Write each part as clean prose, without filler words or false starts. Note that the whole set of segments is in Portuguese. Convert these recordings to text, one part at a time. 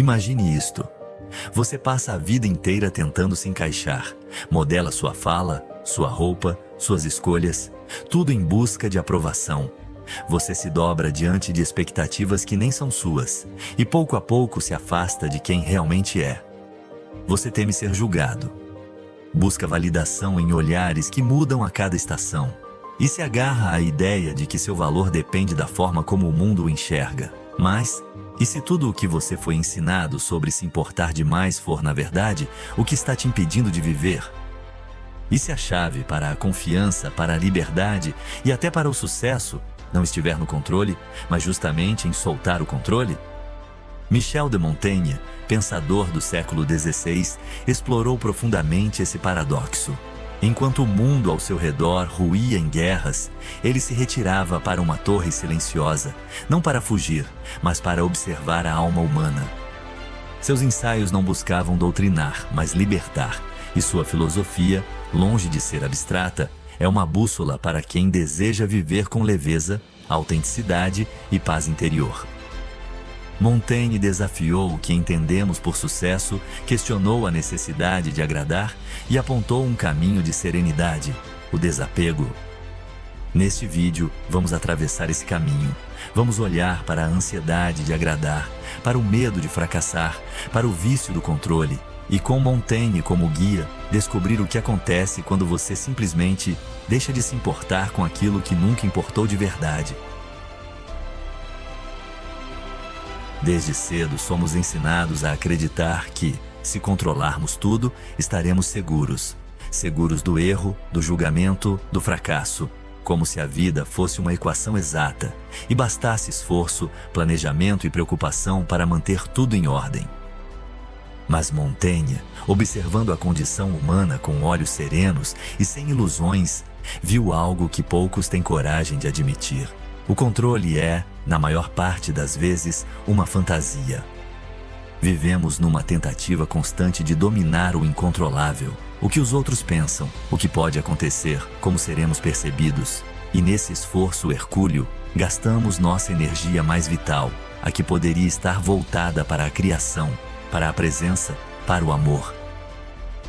Imagine isto. Você passa a vida inteira tentando se encaixar. Modela sua fala, sua roupa, suas escolhas, tudo em busca de aprovação. Você se dobra diante de expectativas que nem são suas, e pouco a pouco se afasta de quem realmente é. Você teme ser julgado. Busca validação em olhares que mudam a cada estação. E se agarra à ideia de que seu valor depende da forma como o mundo o enxerga. Mas, e se tudo o que você foi ensinado sobre se importar demais for, na verdade, o que está te impedindo de viver? E se a chave para a confiança, para a liberdade e até para o sucesso não estiver no controle, mas justamente em soltar o controle? Michel de Montaigne, pensador do século XVI, explorou profundamente esse paradoxo. Enquanto o mundo ao seu redor ruía em guerras, ele se retirava para uma torre silenciosa, não para fugir, mas para observar a alma humana. Seus ensaios não buscavam doutrinar, mas libertar, e sua filosofia, longe de ser abstrata, é uma bússola para quem deseja viver com leveza, autenticidade e paz interior. Montaigne desafiou o que entendemos por sucesso, questionou a necessidade de agradar e apontou um caminho de serenidade, o desapego. Neste vídeo, vamos atravessar esse caminho. Vamos olhar para a ansiedade de agradar, para o medo de fracassar, para o vício do controle e, com Montaigne como guia, descobrir o que acontece quando você simplesmente deixa de se importar com aquilo que nunca importou de verdade. Desde cedo somos ensinados a acreditar que, se controlarmos tudo, estaremos seguros. Seguros do erro, do julgamento, do fracasso. Como se a vida fosse uma equação exata e bastasse esforço, planejamento e preocupação para manter tudo em ordem. Mas Montaigne, observando a condição humana com olhos serenos e sem ilusões, viu algo que poucos têm coragem de admitir. O controle é, na maior parte das vezes, uma fantasia. Vivemos numa tentativa constante de dominar o incontrolável, o que os outros pensam, o que pode acontecer, como seremos percebidos. E nesse esforço hercúleo, gastamos nossa energia mais vital, a que poderia estar voltada para a criação, para a presença, para o amor.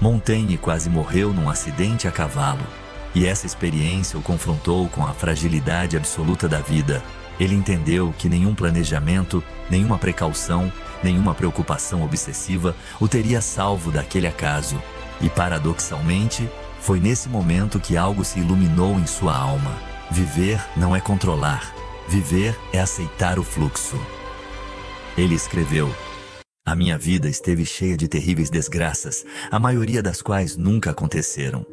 Montaigne quase morreu num acidente a cavalo. E essa experiência o confrontou com a fragilidade absoluta da vida. Ele entendeu que nenhum planejamento, nenhuma precaução, nenhuma preocupação obsessiva o teria salvo daquele acaso. E paradoxalmente, foi nesse momento que algo se iluminou em sua alma. Viver não é controlar. Viver é aceitar o fluxo. Ele escreveu: "A minha vida esteve cheia de terríveis desgraças, a maioria das quais nunca aconteceram."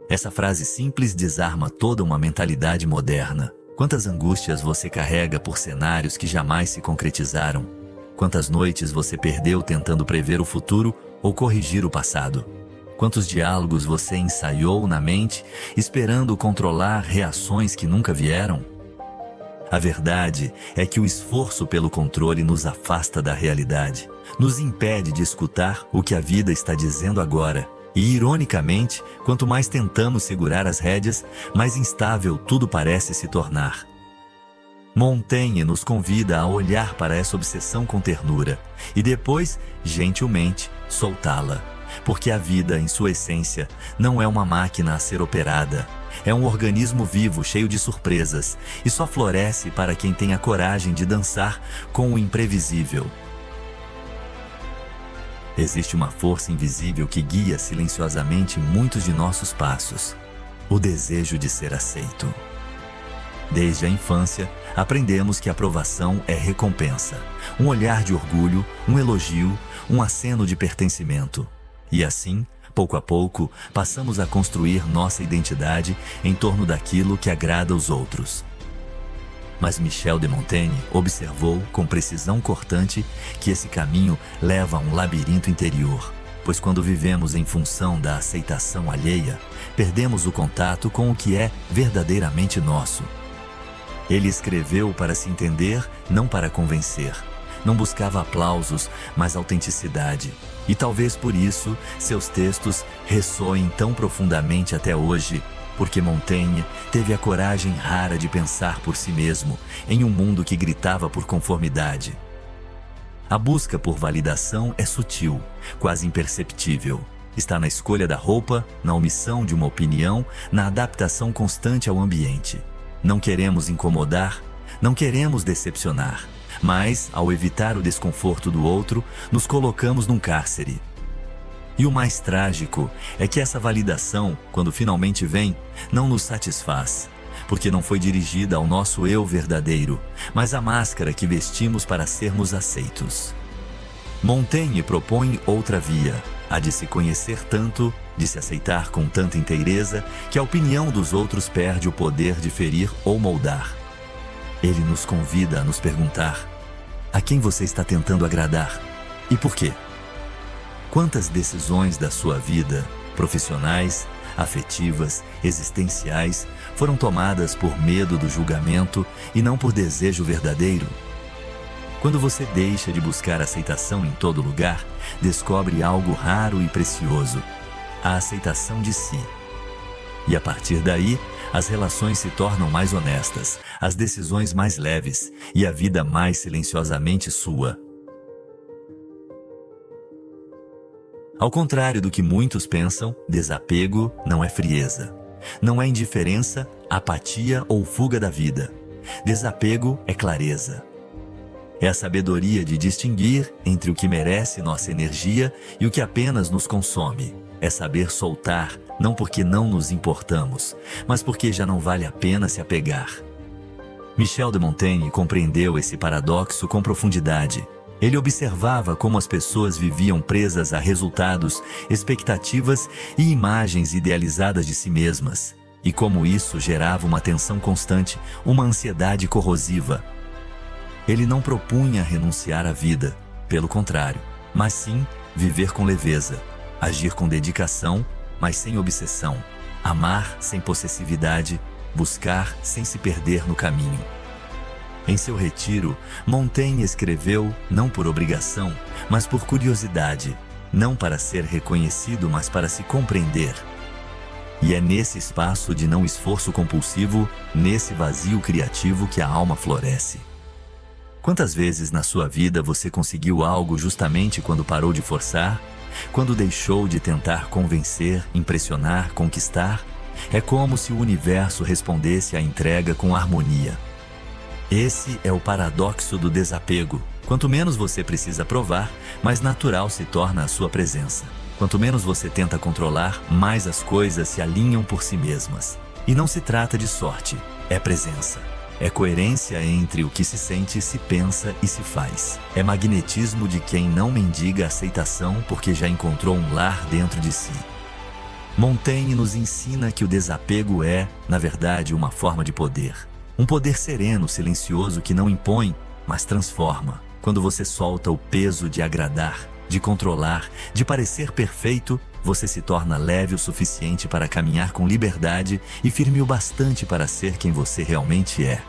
Essa frase simples desarma toda uma mentalidade moderna. Quantas angústias você carrega por cenários que jamais se concretizaram? Quantas noites você perdeu tentando prever o futuro ou corrigir o passado? Quantos diálogos você ensaiou na mente, esperando controlar reações que nunca vieram? A verdade é que o esforço pelo controle nos afasta da realidade, nos impede de escutar o que a vida está dizendo agora. E, ironicamente, quanto mais tentamos segurar as rédeas, mais instável tudo parece se tornar. Montaigne nos convida a olhar para essa obsessão com ternura e depois, gentilmente, soltá-la. Porque a vida, em sua essência, não é uma máquina a ser operada. É um organismo vivo, cheio de surpresas, e só floresce para quem tem a coragem de dançar com o imprevisível. Existe uma força invisível que guia silenciosamente muitos de nossos passos: o desejo de ser aceito. Desde a infância, aprendemos que a aprovação é recompensa, um olhar de orgulho, um elogio, um aceno de pertencimento. E assim, pouco a pouco, passamos a construir nossa identidade em torno daquilo que agrada aos outros. Mas Michel de Montaigne observou com precisão cortante que esse caminho leva a um labirinto interior, pois quando vivemos em função da aceitação alheia, perdemos o contato com o que é verdadeiramente nosso. Ele escreveu para se entender, não para convencer. Não buscava aplausos, mas autenticidade. E talvez por isso seus textos ressoem tão profundamente até hoje, porque Montaigne teve a coragem rara de pensar por si mesmo em um mundo que gritava por conformidade. A busca por validação é sutil, quase imperceptível. Está na escolha da roupa, na omissão de uma opinião, na adaptação constante ao ambiente. Não queremos incomodar, não queremos decepcionar, mas, ao evitar o desconforto do outro, nos colocamos num cárcere. E o mais trágico é que essa validação, quando finalmente vem, não nos satisfaz, porque não foi dirigida ao nosso eu verdadeiro, mas à máscara que vestimos para sermos aceitos. Montaigne propõe outra via, a de se conhecer tanto, de se aceitar com tanta inteireza, que a opinião dos outros perde o poder de ferir ou moldar. Ele nos convida a nos perguntar: a quem você está tentando agradar? E por quê? Quantas decisões da sua vida, profissionais, afetivas, existenciais, foram tomadas por medo do julgamento e não por desejo verdadeiro? Quando você deixa de buscar aceitação em todo lugar, descobre algo raro e precioso: a aceitação de si. E a partir daí, as relações se tornam mais honestas, as decisões mais leves e a vida mais silenciosamente sua. Ao contrário do que muitos pensam, desapego não é frieza. Não é indiferença, apatia ou fuga da vida. Desapego é clareza. É a sabedoria de distinguir entre o que merece nossa energia e o que apenas nos consome. É saber soltar, não porque não nos importamos, mas porque já não vale a pena se apegar. Michel de Montaigne compreendeu esse paradoxo com profundidade. Ele observava como as pessoas viviam presas a resultados, expectativas e imagens idealizadas de si mesmas, e como isso gerava uma tensão constante, uma ansiedade corrosiva. Ele não propunha renunciar à vida, pelo contrário, mas sim viver com leveza, agir com dedicação, mas sem obsessão, amar sem possessividade, buscar sem se perder no caminho. Em seu retiro, Montaigne escreveu não por obrigação, mas por curiosidade, não para ser reconhecido, mas para se compreender. E é nesse espaço de não esforço compulsivo, nesse vazio criativo que a alma floresce. Quantas vezes na sua vida você conseguiu algo justamente quando parou de forçar? Quando deixou de tentar convencer, impressionar, conquistar? É como se o universo respondesse à entrega com harmonia. Esse é o paradoxo do desapego. Quanto menos você precisa provar, mais natural se torna a sua presença. Quanto menos você tenta controlar, mais as coisas se alinham por si mesmas. E não se trata de sorte, é presença. É coerência entre o que se sente, se pensa e se faz. É magnetismo de quem não mendiga aceitação porque já encontrou um lar dentro de si. Montaigne nos ensina que o desapego é, na verdade, uma forma de poder. Um poder sereno, silencioso, que não impõe, mas transforma. Quando você solta o peso de agradar, de controlar, de parecer perfeito, você se torna leve o suficiente para caminhar com liberdade e firme o bastante para ser quem você realmente é.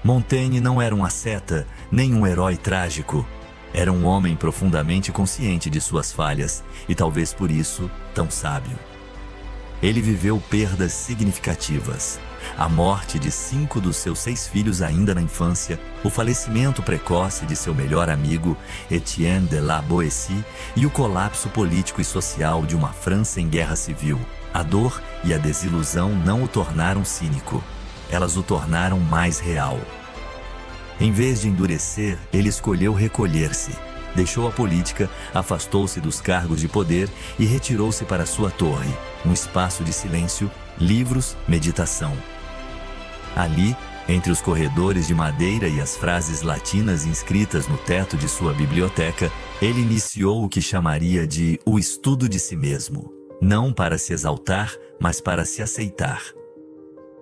Montaigne não era um asceta, nem um herói trágico. Era um homem profundamente consciente de suas falhas e talvez por isso tão sábio. Ele viveu perdas significativas. A morte de 5 dos seus 6 filhos ainda na infância, o falecimento precoce de seu melhor amigo, Etienne de la Boétie, e o colapso político e social de uma França em guerra civil. A dor e a desilusão não o tornaram cínico. Elas o tornaram mais real. Em vez de endurecer, ele escolheu recolher-se. Deixou a política, afastou-se dos cargos de poder e retirou-se para sua torre, um espaço de silêncio, livros, meditação. Ali, entre os corredores de madeira e as frases latinas inscritas no teto de sua biblioteca, ele iniciou o que chamaria de o estudo de si mesmo. Não para se exaltar, mas para se aceitar.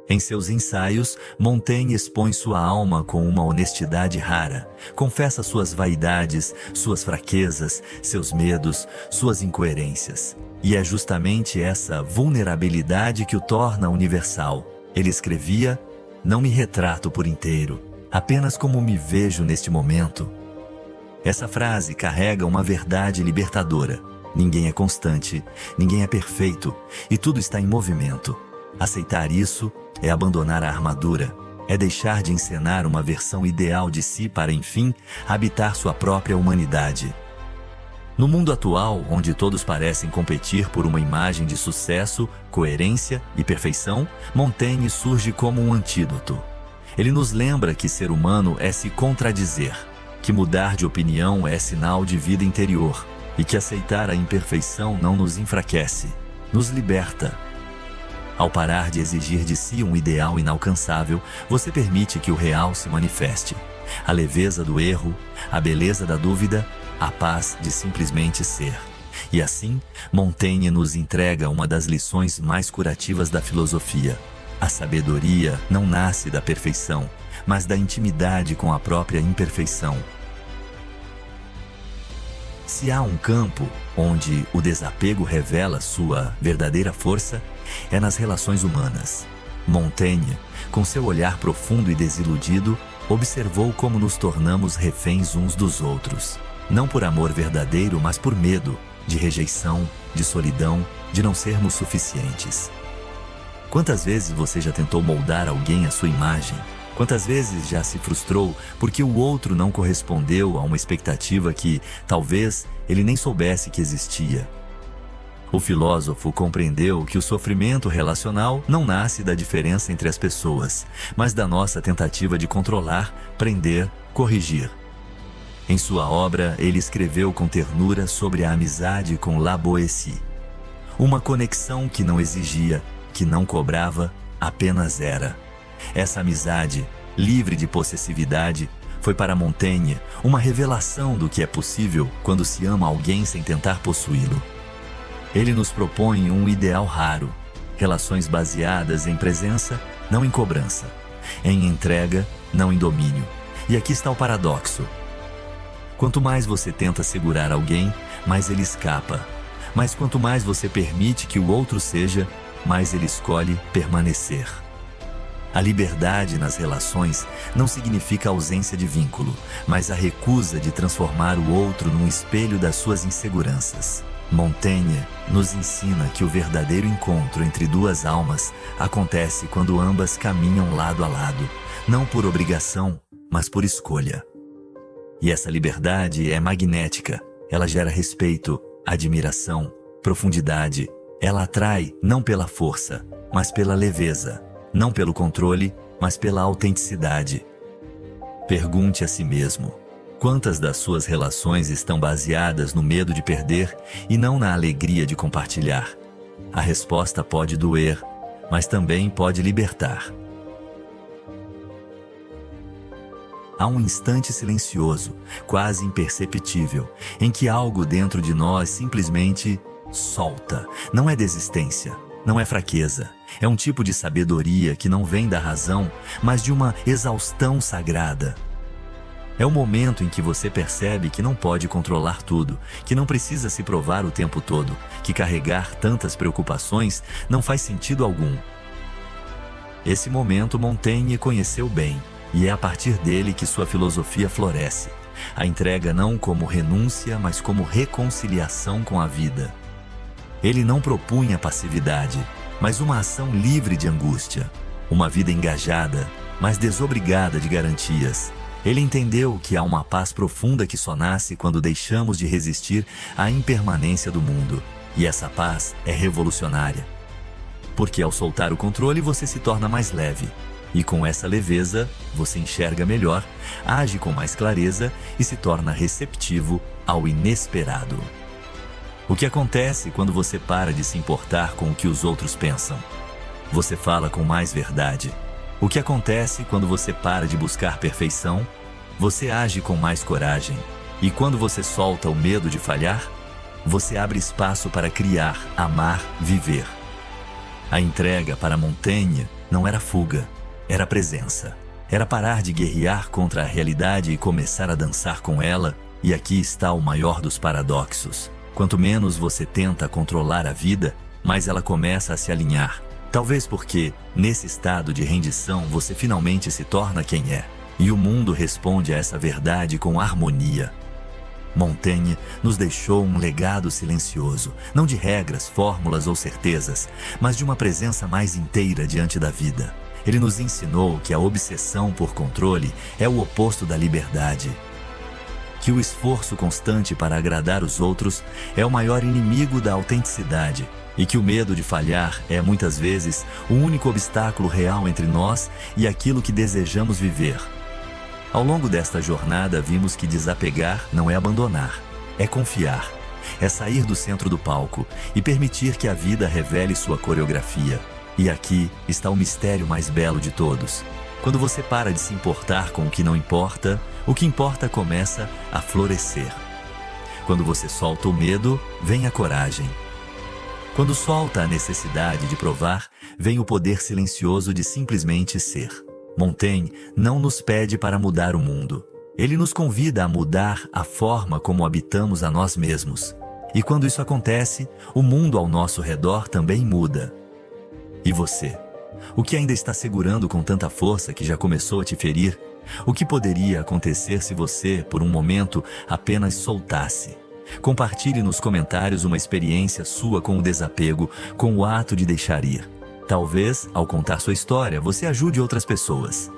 Em seus ensaios, Montaigne expõe sua alma com uma honestidade rara. Confessa suas vaidades, suas fraquezas, seus medos, suas incoerências. E é justamente essa vulnerabilidade que o torna universal. Ele escrevia: "Não me retrato por inteiro, apenas como me vejo neste momento." Essa frase carrega uma verdade libertadora. Ninguém é constante, ninguém é perfeito, e tudo está em movimento. Aceitar isso é abandonar a armadura. É deixar de encenar uma versão ideal de si para, enfim, habitar sua própria humanidade. No mundo atual, onde todos parecem competir por uma imagem de sucesso, coerência e perfeição, Montaigne surge como um antídoto. Ele nos lembra que ser humano é se contradizer, que mudar de opinião é sinal de vida interior e que aceitar a imperfeição não nos enfraquece, nos liberta. Ao parar de exigir de si um ideal inalcançável, você permite que o real se manifeste. A leveza do erro, a beleza da dúvida, a paz de simplesmente ser. E assim, Montaigne nos entrega uma das lições mais curativas da filosofia. A sabedoria não nasce da perfeição, mas da intimidade com a própria imperfeição. Se há um campo onde o desapego revela sua verdadeira força, é nas relações humanas. Montaigne, com seu olhar profundo e desiludido, observou como nos tornamos reféns uns dos outros. Não por amor verdadeiro, mas por medo, de rejeição, de solidão, de não sermos suficientes. Quantas vezes você já tentou moldar alguém à sua imagem? Quantas vezes já se frustrou porque o outro não correspondeu a uma expectativa que, talvez, ele nem soubesse que existia? O filósofo compreendeu que o sofrimento relacional não nasce da diferença entre as pessoas, mas da nossa tentativa de controlar, prender, corrigir. Em sua obra, ele escreveu com ternura sobre a amizade com La Boétie. Uma conexão que não exigia, que não cobrava, apenas era. Essa amizade, livre de possessividade, foi para Montaigne uma revelação do que é possível quando se ama alguém sem tentar possuí-lo. Ele nos propõe um ideal raro, relações baseadas em presença, não em cobrança, em entrega, não em domínio. E aqui está o paradoxo. Quanto mais você tenta segurar alguém, mais ele escapa. Mas quanto mais você permite que o outro seja, mais ele escolhe permanecer. A liberdade nas relações não significa ausência de vínculo, mas a recusa de transformar o outro num espelho das suas inseguranças. Montaigne nos ensina que o verdadeiro encontro entre duas almas acontece quando ambas caminham lado a lado, não por obrigação, mas por escolha. E essa liberdade é magnética, ela gera respeito, admiração, profundidade. Ela atrai não pela força, mas pela leveza, não pelo controle, mas pela autenticidade. Pergunte a si mesmo: quantas das suas relações estão baseadas no medo de perder e não na alegria de compartilhar? A resposta pode doer, mas também pode libertar. Há um instante silencioso, quase imperceptível, em que algo dentro de nós simplesmente solta. Não é desistência, não é fraqueza. É um tipo de sabedoria que não vem da razão, mas de uma exaustão sagrada. É o momento em que você percebe que não pode controlar tudo, que não precisa se provar o tempo todo, que carregar tantas preocupações não faz sentido algum. Esse momento Montaigne conheceu bem, e é a partir dele que sua filosofia floresce. A entrega não como renúncia, mas como reconciliação com a vida. Ele não propunha passividade, mas uma ação livre de angústia. Uma vida engajada, mas desobrigada de garantias. Ele entendeu que há uma paz profunda que só nasce quando deixamos de resistir à impermanência do mundo. E essa paz é revolucionária. Porque ao soltar o controle você se torna mais leve. E com essa leveza, você enxerga melhor, age com mais clareza e se torna receptivo ao inesperado. O que acontece quando você para de se importar com o que os outros pensam? Você fala com mais verdade. O que acontece quando você para de buscar perfeição? Você age com mais coragem. E quando você solta o medo de falhar, você abre espaço para criar, amar, viver. A entrega para Montaigne não era fuga, era presença. Era parar de guerrear contra a realidade e começar a dançar com ela. E aqui está o maior dos paradoxos. Quanto menos você tenta controlar a vida, mais ela começa a se alinhar. Talvez porque, nesse estado de rendição, você finalmente se torna quem é. E o mundo responde a essa verdade com harmonia. Montaigne nos deixou um legado silencioso, não de regras, fórmulas ou certezas, mas de uma presença mais inteira diante da vida. Ele nos ensinou que a obsessão por controle é o oposto da liberdade. Que o esforço constante para agradar os outros é o maior inimigo da autenticidade e que o medo de falhar é, muitas vezes, o único obstáculo real entre nós e aquilo que desejamos viver. Ao longo desta jornada, vimos que desapegar não é abandonar, é confiar, é sair do centro do palco e permitir que a vida revele sua coreografia. E aqui está o mistério mais belo de todos. Quando você para de se importar com o que não importa, o que importa começa a florescer. Quando você solta o medo, vem a coragem. Quando solta a necessidade de provar, vem o poder silencioso de simplesmente ser. Montaigne não nos pede para mudar o mundo. Ele nos convida a mudar a forma como habitamos a nós mesmos. E quando isso acontece, o mundo ao nosso redor também muda. E você? O que ainda está segurando com tanta força que já começou a te ferir? O que poderia acontecer se você, por um momento, apenas soltasse? Compartilhe nos comentários uma experiência sua com o desapego, com o ato de deixar ir. Talvez, ao contar sua história, você ajude outras pessoas.